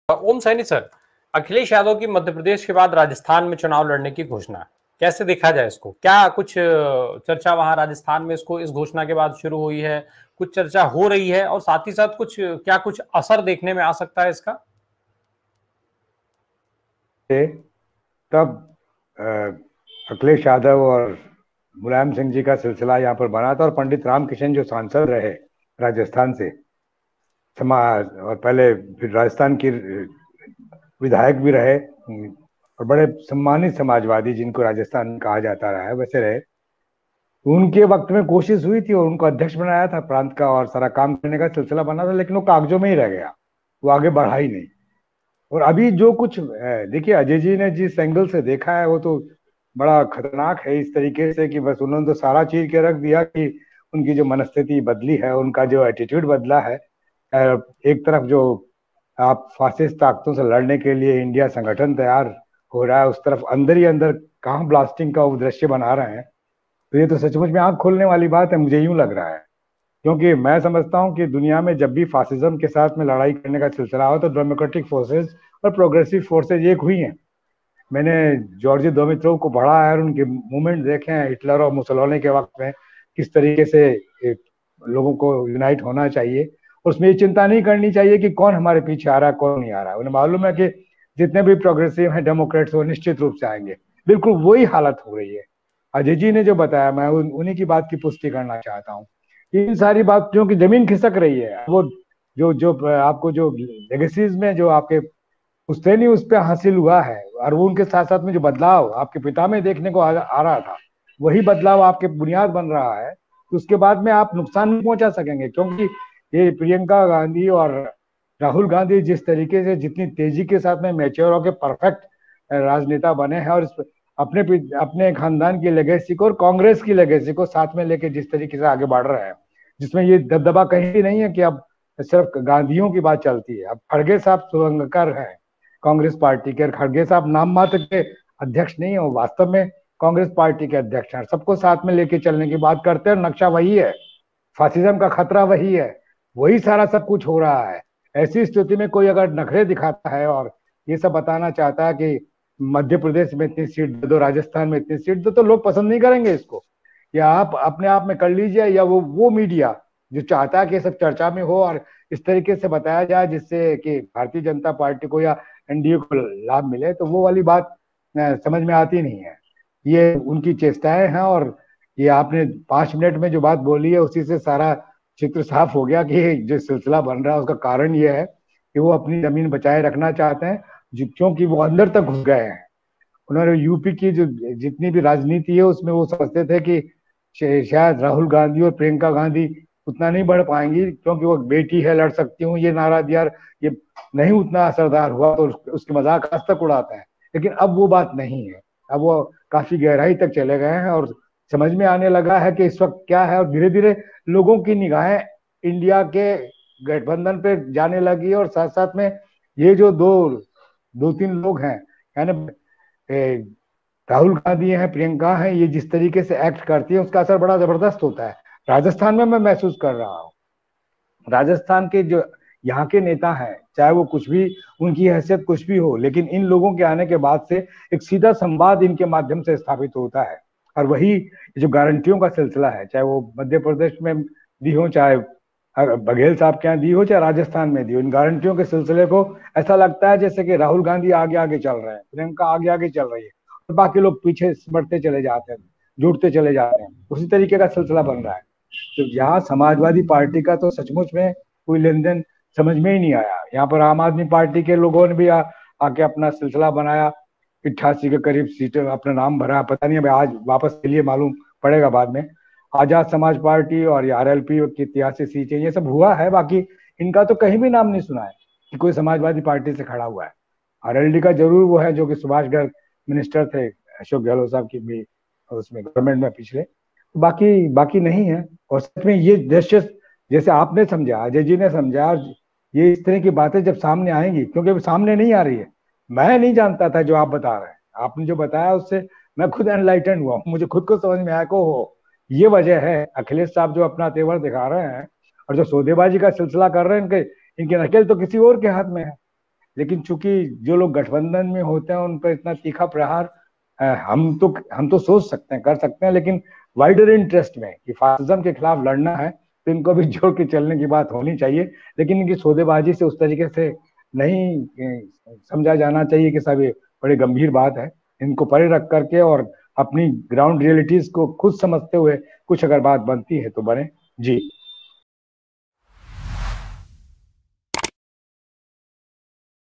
ओम Saini sir, Akhilesh Yadav की मध्य प्रदेश के बाद राजस्थान में चुनाव लड़ने की घोषणा, कैसे देखा जाए इसको? क्या कुछ चर्चा वहां राजस्थान में इसको इस घोषणा के बाद शुरू हुई है? कुछ चर्चा हो रही है और साथ ही साथ कुछ असर देखने में आ सकता है इसका? तब अखिलेश यादव और मुलायम सिंह जी का सिलसिला यहाँ पर बना था और पंडित रामकिशन जो सांसद रहे राजस्थान से समाज और पहले फिर राजस्थान की विधायक भी रहे और बड़े सम्मानित समाजवादी जिनको राजस्थान में कहा जाता रहा है वैसे रहे। उनके वक्त में कोशिश हुई थी और उनको अध्यक्ष बनाया था प्रांत का और सारा काम करने का सिलसिला बना था, लेकिन वो कागजों में ही रह गया, वो आगे बढ़ा ही नहीं। और अभी जो कुछ देखिए, अजय जी ने जिस एंगल से देखा है वो तो बड़ा खतरनाक है, इस तरीके से कि बस उन्होंने तो सारा चीज के रख दिया कि उनकी जो मनस्थिति बदली है, उनका जो एटीट्यूड बदला है। एक तरफ जो आप फासिस्ट ताकतों से लड़ने के लिए इंडिया संगठन तैयार हो रहा है, उस तरफ अंदर ही अंदर कहाँ ब्लास्टिंग का दृश्य बना रहे हैं। तो ये तो सचमुच में आंख खोलने वाली बात है, मुझे यूं लग रहा है। क्योंकि मैं समझता हूं कि दुनिया में जब भी फासिज्म के साथ में लड़ाई करने का सिलसिला हो तो डेमोक्रेटिक फोर्सेस और प्रोग्रेसिव फोर्सेज एक हुई हैं। मैंने जॉर्ज दोमित्रोव को पढ़ा है और उनके मूवमेंट देखे हैं हिटलर और मुसोलिनी के वक्त में, किस तरीके से लोगों को यूनाइट होना चाहिए। उसमें ये चिंता नहीं करनी चाहिए कि कौन हमारे पीछे आ रहा है कौन नहीं आ रहा है। उन्हें मालूम है कि जितने भी प्रोग्रेसिव हैं डेमोक्रेट्स वो निश्चित रूप से आएंगे। बिल्कुल वही हालत हो रही है। अजय जी ने जो बताया, मैं उन्हीं की बात की पुष्टि करना चाहता हूँ। इन सारी बातों की जमीन खिसक रही है। वो जो जो आपको जो लेगेसीज में जो आपके पुश्तैनी उस पर हासिल हुआ है और वो उनके साथ साथ में जो बदलाव आपके पिता में देखने को आ रहा था, वही बदलाव आपके बुनियाद बन रहा है। तो उसके बाद में आप नुकसान नहीं पहुंचा सकेंगे, क्योंकि ये प्रियंका गांधी और राहुल गांधी जिस तरीके से जितनी तेजी के साथ में मैच्योर होकर परफेक्ट राजनेता बने हैं और अपने अपने खानदान की लेगेसी को और कांग्रेस की लेगेसी को साथ में लेके जिस तरीके से आगे बढ़ रहे हैं, जिसमें ये दबदबा कहीं भी नहीं है कि अब सिर्फ गांधियों की बात चलती है। अब खड़गे साहब शुभंकर हैं कांग्रेस पार्टी के, खड़गे साहब नाम मात्र के अध्यक्ष नहीं है, वो वास्तव में कांग्रेस पार्टी के अध्यक्ष हैं। सबको साथ में लेके चलने की बात करते हैं, नक्शा वही है, फासिज्म का खतरा वही है, वही सारा सब कुछ हो रहा है। ऐसी स्थिति में कोई अगर नखरे दिखाता है और ये सब बताना चाहता है कि मध्य प्रदेश में इतनी सीट दे दो, राजस्थान में इतनी सीट दो, तो लोग पसंद नहीं करेंगे इसको। या आप अपने आप में कर लीजिए, या वो मीडिया जो चाहता है कि सब चर्चा में हो और इस तरीके से बताया जाए जिससे कि भारतीय जनता पार्टी को या एनडीए को लाभ मिले, तो वो वाली बात समझ में आती नहीं है। ये उनकी चेष्टाएं हैं और ये आपने 5 मिनट में जो बात बोली है उसी से सारा चित्र साफ हो गया कि जो सिलसिला बन रहा है उसका कारण ये है कि वो अपनी जमीन बचाए रखना चाहते हैं, क्योंकि वो अंदर तक घुस गए हैं। उन्होंने यूपी की जो जितनी भी राजनीति है उसमें वो समझते थे कि शायद राहुल गांधी और प्रियंका गांधी उतना नहीं बढ़ पाएंगी, क्योंकि वो बेटी है लड़ सकती हूँ, ये नारा दिया, ये नहीं उतना असरदार हुआ तो उसके मजाक आज तक उड़ाते हैं। लेकिन अब वो बात नहीं है, अब वो काफी गहराई तक चले गए हैं और समझ में आने लगा है कि इस वक्त क्या है। और धीरे धीरे लोगों की निगाहें इंडिया के गठबंधन पे जाने लगी और साथ साथ में ये जो दो दो तीन लोग हैं, यानी राहुल गांधी हैं, प्रियंका हैं, ये जिस तरीके से एक्ट करती है उसका असर बड़ा जबरदस्त होता है। राजस्थान में मैं महसूस कर रहा हूँ, राजस्थान के जो यहाँ के नेता हैं, चाहे वो कुछ भी उनकी हैसियत कुछ भी हो, लेकिन इन लोगों के आने के बाद से एक सीधा संवाद इनके माध्यम से स्थापित होता है। और वही जो गारंटियों का सिलसिला है, चाहे वो मध्य प्रदेश में दी हो, चाहे बघेल साहब के यहाँ दी हो, चाहे राजस्थान में दी हो, इन गारंटियों के सिलसिले को ऐसा लगता है जैसे कि राहुल गांधी आगे आगे चल रहे हैं, प्रियंका आगे आगे चल रही है और बाकी लोग पीछे बढ़ते चले जाते हैं, जुटते चले जाते हैं। उसी तरीके का सिलसिला बन रहा है। तो यहाँ समाजवादी पार्टी का तो सचमुच में कोई लेन देन समझ में ही नहीं आया। यहाँ पर आम आदमी पार्टी के लोगों ने भी आके अपना सिलसिला बनाया, 88 के करीब सीटें अपना नाम भरा, पता नहीं अब आज वापस के लिए मालूम पड़ेगा बाद में। आजाद समाज पार्टी और आरएलपी की 83 सीटें, ये सब हुआ है। बाकी इनका तो कहीं भी नाम नहीं सुना है कि कोई समाजवादी पार्टी से खड़ा हुआ है। आरएलडी का जरूर वो है जो कि सुभाष गर्ग मिनिस्टर थे अशोक गहलोत साहब की भी उसमें गवर्नमेंट में पिछले, बाकी बाकी नहीं है। और सच में ये दृश्य जैसे आपने समझा, अजय जी ने समझा, और ये इस तरह की बातें जब सामने आएंगी, क्योंकि अभी सामने नहीं आ रही है, मैं नहीं जानता था जो आप बता रहे हैं, आपने जो बताया उससे मैं खुद एनलाइटन हुआ, मुझे खुद को समझ में आया को हो ये वजह है। अखिलेश साहब जो अपना तेवर दिखा रहे हैं और जो सौदेबाजी का सिलसिला कर रहे हैं इनकी नकेल तो किसी और के हाथ में है। लेकिन चूंकि जो लोग गठबंधन में होते हैं उन पर इतना तीखा प्रहार हम तो सोच सकते हैं, कर सकते हैं, लेकिन वाइडर इंटरेस्ट में कि फासिज्म के खिलाफ लड़ना है तो इनको भी जोड़ के चलने की बात होनी चाहिए। लेकिन इनकी सौदेबाजी से उस तरीके से नहीं समझा जाना चाहिए कि सब ये बड़ी गंभीर बात है। इनको परे रख करके और अपनी ग्राउंड रियलिटीज को खुद समझते हुए कुछ अगर बात बनती है तो बने। जी।